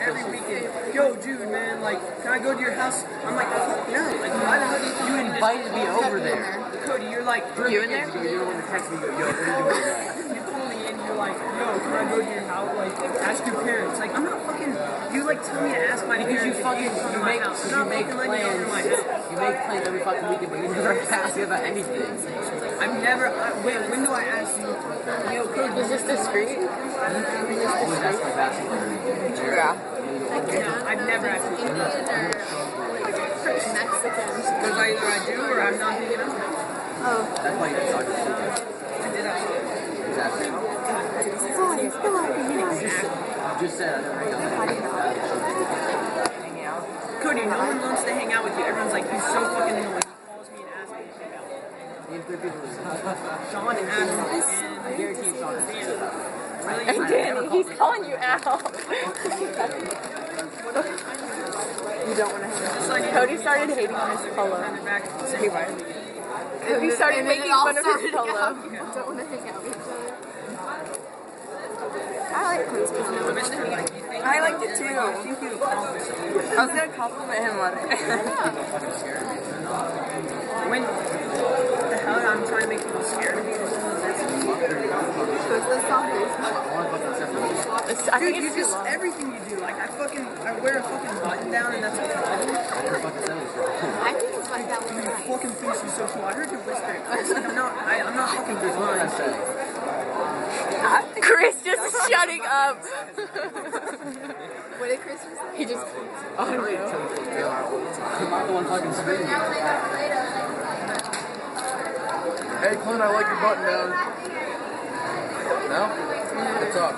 every weekend, yo, dude, man, like, can I go to your house? I'm like, fuck no. Like, why the hell do you invited me over there. Cody, you're like, You in there? You're the one that texted me, yo, what are you doing? you call me and you're like, yo, can I go to your house? Like, ask your parents. Like, I'm not fucking, you like tell me to ask my parents. Because you make plans every fucking weekend, but you never ask me about anything. I've never, wait, when do I ask you? Yo, Cody, Is this discreet? Yeah. I've never asked you. Mexicans. Because either I do or I'm not thinking of it. Oh. That's why you didn't talk to me. I did ask you. Exactly. Just said I never hang out. Cody, no one wants to hang out with you. Everyone's like, he's so fucking annoying. He calls me and asks me to hang out. Sean and Adam and I guarantee you, Sean. really? And Danny, he's calling you out. You don't want to hang out. Cody started hating on his polo. Cody started making fun of his polo. Don't want to hang out with each other. I like Cody's polo. I liked it too. I was gonna compliment him on it. When the hell I'm trying to make people scared of me? Dude, you just, everything you do, like I wear a fucking button down and that's a problem. I think it's like that one. You fucking thinks you're so cool. I heard you whispering. Like, I'm not fucking blind. Chris just shutting up. What did Chris say? He just. I'm not the one fucking screaming. Hey Clint, I like your button down. No? What's up?